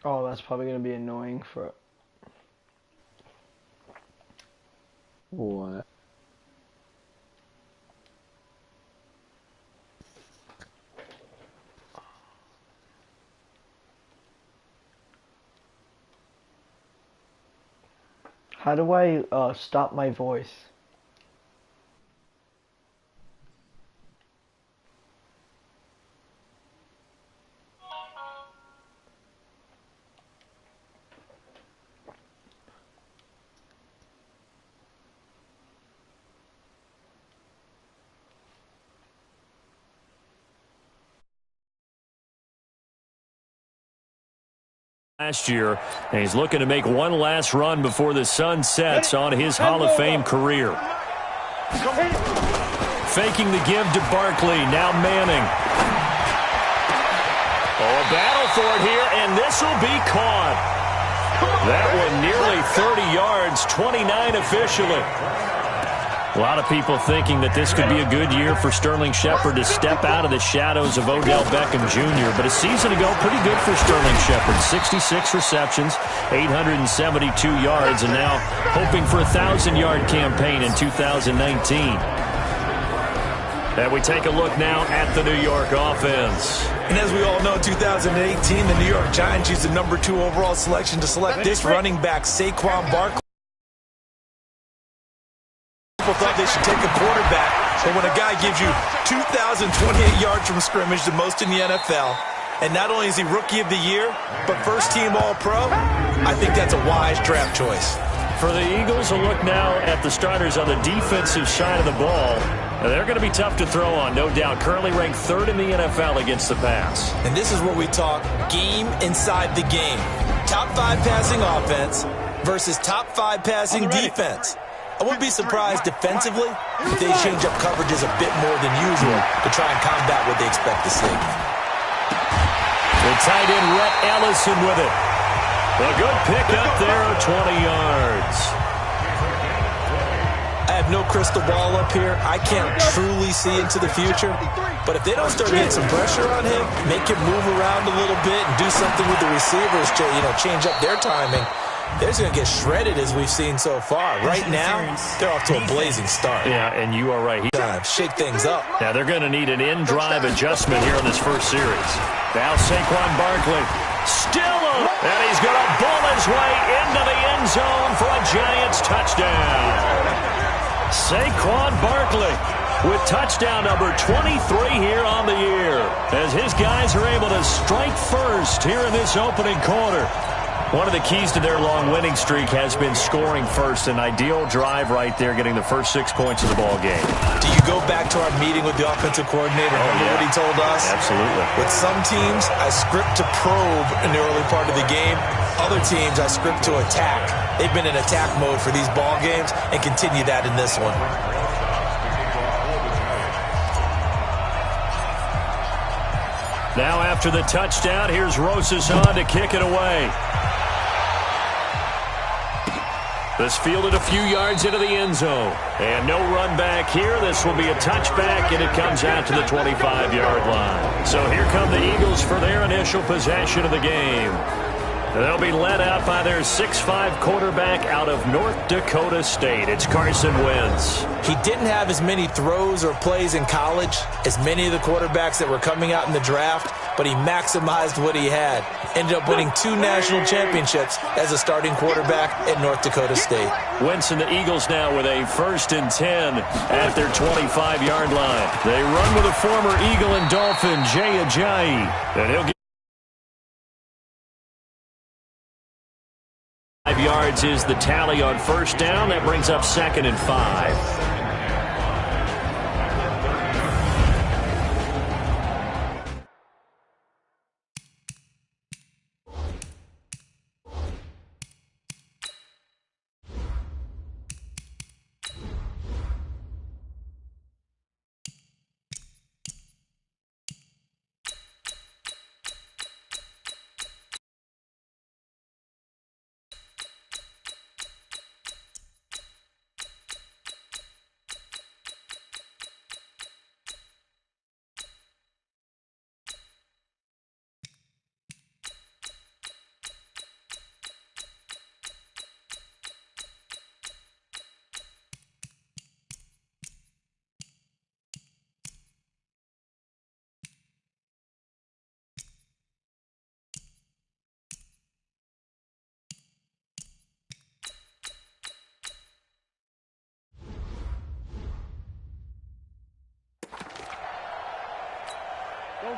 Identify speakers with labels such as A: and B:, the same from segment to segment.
A: Oh, that's probably gonna be annoying for.
B: What?
A: How do I stop my voice?
C: Last year, and he's looking to make one last run before the sun sets on his Hall of Fame career. Faking the give to Barkley, now Manning. Oh, a battle for it here, and this will be caught. That one nearly 30 yards, 29 officially. A lot of people thinking that this could be a good year for Sterling Shepard to step out of the shadows of Odell Beckham Jr., but a season ago, pretty good for Sterling Shepard. 66 receptions, 872 yards, and now hoping for a 1,000-yard campaign in 2019. And we take a look now at the New York offense.
D: And as we all know, 2018, the New York Giants used the #2 overall selection to select this running back, Saquon Barkley. People thought they should take a quarterback, but when a guy gives you 2,028 yards from scrimmage, the most in the NFL, and not only is he Rookie of the Year, but first-team All-Pro, I think that's a wise draft choice.
C: For the Eagles, a look now at the starters on the defensive side of the ball. They're going to be tough to throw on, no doubt. Currently ranked 3rd in the NFL against the pass.
D: And this is where we talk game inside the game. Top 5 passing offense versus top 5 passing defense. I wouldn't be surprised defensively if they change up coverages a bit more than usual to try and combat what they expect to see.
C: The tight end, Rhett Ellison, with it. A good pick up there of 20 yards.
D: I have no crystal ball up here. I can't truly see into the future. But if they don't start getting some pressure on him, make him move around a little bit and do something with the receivers to, change up their timing, they're just going to get shredded as we've seen so far. Right now, they're off to a blazing start.
C: Yeah, and you are right.
D: Shake things up.
C: Now they're going to need an in-drive adjustment here in this first series. Now Saquon Barkley still up, and he's going to ball his way into the end zone for a Giants touchdown. Saquon Barkley with touchdown number 23 here on the year, as his guys are able to strike first here in this opening quarter. One of the keys to their long winning streak has been scoring first. An ideal drive right there, getting the first 6 points of the ball game.
D: Do you go back to our meeting with the offensive coordinator? Remember what he told us?
C: Absolutely.
D: With some teams, I script to probe in the early part of the game. Other teams, I script to attack. They've been in attack mode for these ball games and continue that in this one.
C: Now after the touchdown, here's Rosas on to kick it away. This fielded a few yards into the end zone. And no run back here. This will be a touchback, and it comes out to the 25-yard line. So here come the Eagles for their initial possession of the game. They'll be led out by their 6'5" quarterback out of North Dakota State. It's Carson Wentz.
D: He didn't have as many throws or plays in college as many of the quarterbacks that were coming out in the draft, but he maximized what he had. Ended up winning 2 national championships as a starting quarterback at North Dakota State.
C: Wentz and the Eagles now with a 1st and 10 at their 25-yard line. They run with a former Eagle and Dolphin, Jay Ajayi, and he'll get 5 yards is the tally on first down. That brings up 2nd and 5.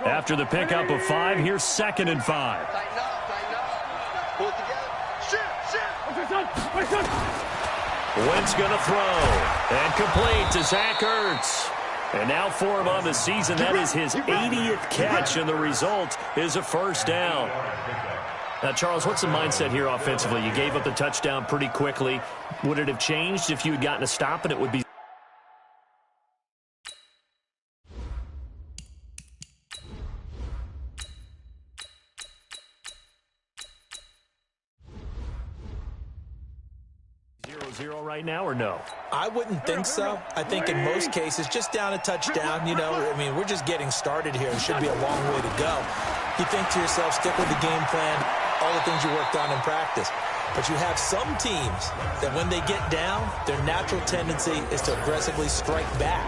C: After the pickup of 5, here's 2nd and 5.
B: Tighten up, tighten up. Pull it together. Shoot.
C: Wentz going to throw. And complete to Zach Ertz. And now for him on the season, that is his 80th catch, and the result is a first down. Now, Charles, what's the mindset here offensively? You gave up the touchdown pretty quickly. Would it have changed if you had gotten a stop and it would be... Zero right now, or no?
D: I wouldn't think so. I think in most cases, just down a touchdown, you know, I mean, we're just getting started here. It should be a long way to go. You think to yourself, stick with the game plan, all the things you worked on in practice. But you have some teams that when they get down, their natural tendency is to aggressively strike back.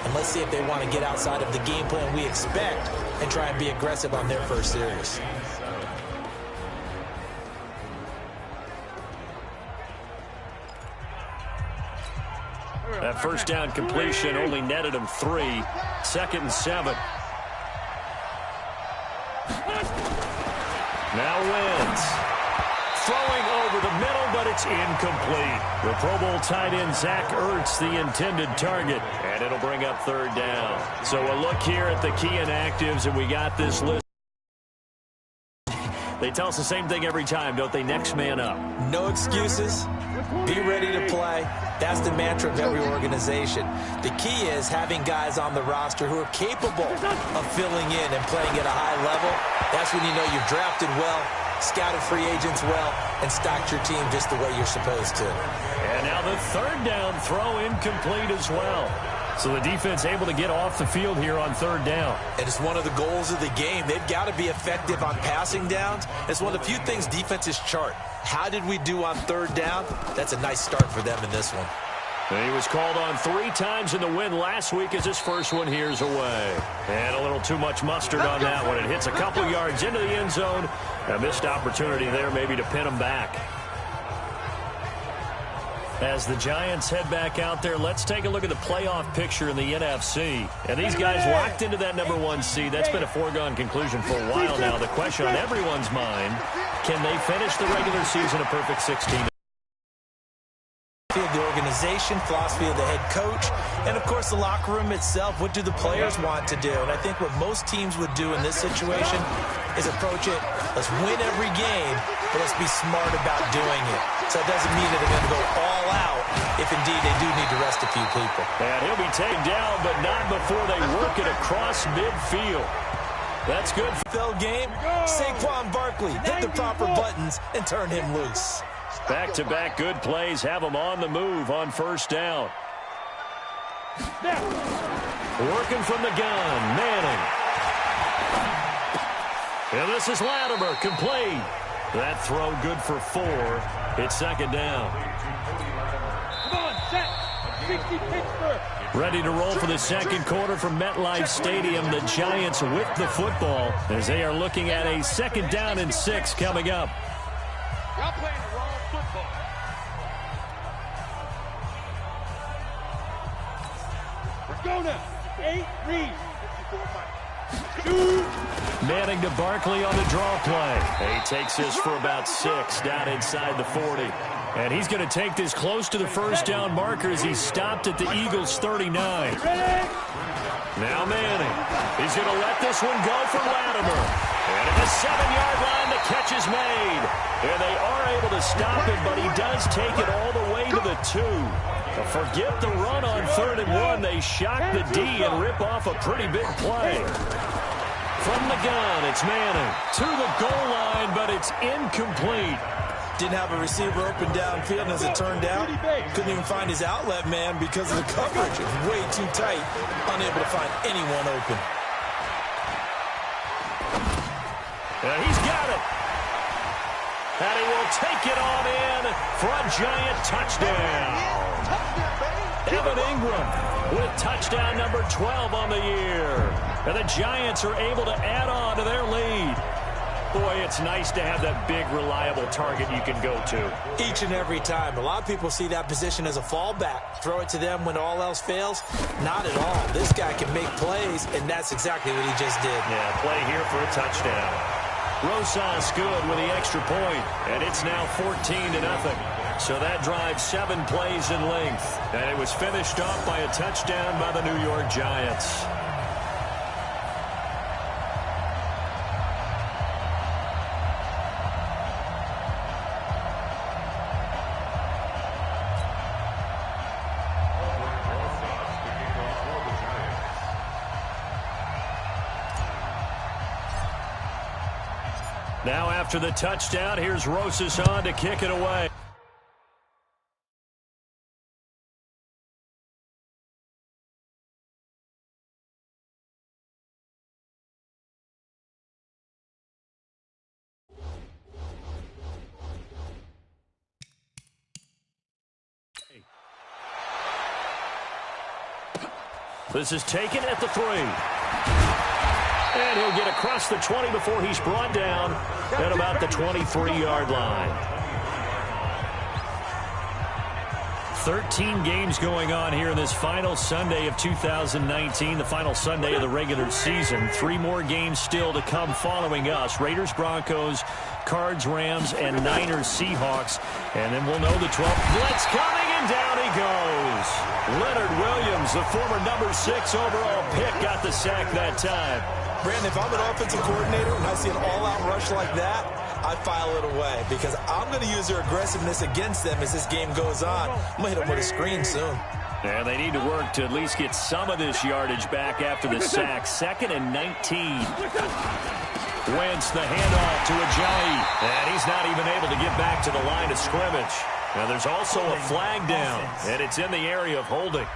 D: And let's see if they want to get outside of the game plan we expect and try and be aggressive on their first series.
C: That first down completion only netted him 3. 2nd and 7. Now Wentz. Throwing over the middle, but it's incomplete. The Pro Bowl tight end Zach Ertz, the intended target. And it'll bring up 3rd down. So a look here at the key inactives, and we got this list. They tell us the same thing every time, don't they? Next man up.
D: No excuses. Be ready to play. That's the mantra of every organization. The key is having guys on the roster who are capable of filling in and playing at a high level. That's when you know you've drafted well, scouted free agents well, and stocked your team just the way you're supposed to.
C: And now the 3rd down throw incomplete as well. So the defense able to get off the field here on 3rd down.
D: And it's one of the goals of the game. They've got to be effective on passing downs. It's one of the few things defenses chart. How did we do on 3rd down? That's a nice start for them in this one.
C: And he was called on 3 times in the win last week as his first one here's away. And a little too much mustard on that one. It hits a couple yards into the end zone. A missed opportunity there maybe to pin him back. As the Giants head back out there, let's take a look at the playoff picture in the NFC. And these guys locked into that #1 seed. That's been a foregone conclusion for a while now. The question on everyone's mind, can they finish the regular season a perfect 16?
D: The organization, philosophy of the head coach, and of course the locker room itself. What do the players want to do? And I think what most teams would do in this situation is approach it, let's win every game, but let's be smart about doing it. So it doesn't mean that they're going to go all out if indeed they do need to rest a few people.
C: And he'll be taken down, but not before they work it across midfield. That's good.
D: Field game, Saquon Barkley hit the proper buttons and turn him loose.
C: Back-to-back good plays have him on the move on 1st down. Working from the gun, Manning. And this is Latimer, complete. That throw good for 4. It's 2nd down.
B: Come on, set. 60 Pittsburgh.
C: Ready to roll for the 2nd quarter from MetLife Stadium. The Giants with the football as they are looking at a 2nd down and 6 coming up.
B: Y'all playing the wrong football. Let's go now. 8 read.
C: Manning to Barkley on the draw play. He takes this for about 6 down inside the 40. And he's going to take this close to the 1st down marker as he's stopped at the Eagles' 39. Now Manning. He's going to let this one go for Latimer. And at the 7-yard line, the catch is made. And they are able to stop him, but he does take it all the way to the 2. Forget the run on 3rd and 1. They shock the D and rip off a pretty big play. From the gun, it's Manning to the goal line, but it's incomplete.
D: Didn't have a receiver open downfield, and as it turned out, couldn't even find his outlet man because of the coverage. It was way too tight, unable to find anyone open.
C: And he's got it. And he will take it on in for a Giant touchdown. Evan Ingram with touchdown number 12 on the year. And the Giants are able to add on to their lead. Boy, it's nice to have that big, reliable target you can go to.
D: Each and every time. A lot of people see that position as a fallback. Throw it to them when all else fails. Not at all. This guy can make plays, and that's exactly what he just did.
C: Yeah, play here for a touchdown. Rosas good with the extra point, and it's now 14-0. So that drive 7 plays in length, and it was finished off by a touchdown by the New York Giants. Now after the touchdown, here's Rosas on to kick it away. This is taken at the 3. And he'll get across the 20 before he's brought down at about the 23-yard line. 13 games going on here in this final Sunday of 2019, the final Sunday of the regular season. 3 more games still to come following us. Raiders, Broncos, Cards, Rams, and Niners, Seahawks. And then we'll know the 12th blitz coming, and down he goes. Leonard Williams, the former number 6 overall pick, got the sack that time.
D: Brandon, if I'm an offensive coordinator and I see an all-out rush like that, I file it away because I'm going to use their aggressiveness against them as this game goes on. I'm going to hit them with a screen soon.
C: And they need to work to at least get some of this yardage back after the sack. 2nd and 19. Wentz the handoff to Ajayi. And he's not even able to get back to the line of scrimmage. Now there's also a flag down, and it's in the area of holding.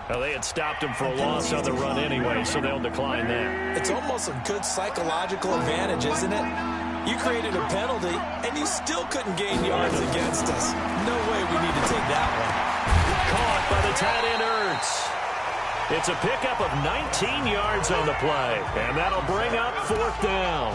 C: Well, they had stopped him for a loss on the run anyway, so they'll decline that.
D: It's almost a good psychological advantage, isn't it? You created a penalty, and you still couldn't gain yards against us. No way we need to take that one.
C: Caught by the tight end, Ertz. It's a pickup of 19 yards on the play, and that'll bring up 4th down.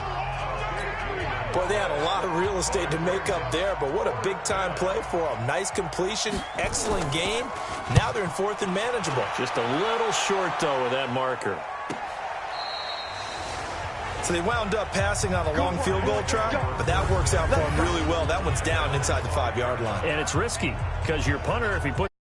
D: Boy, they had a lot of real estate to make up there, but what a big-time play for them. Nice completion, excellent game. Now they're in 4th and manageable.
C: Just a little short, though, with that marker.
D: So they wound up passing on a long field goal try, but that works out for them really well. That one's down inside the 5-yard line.
C: And it's risky because your punter, if he puts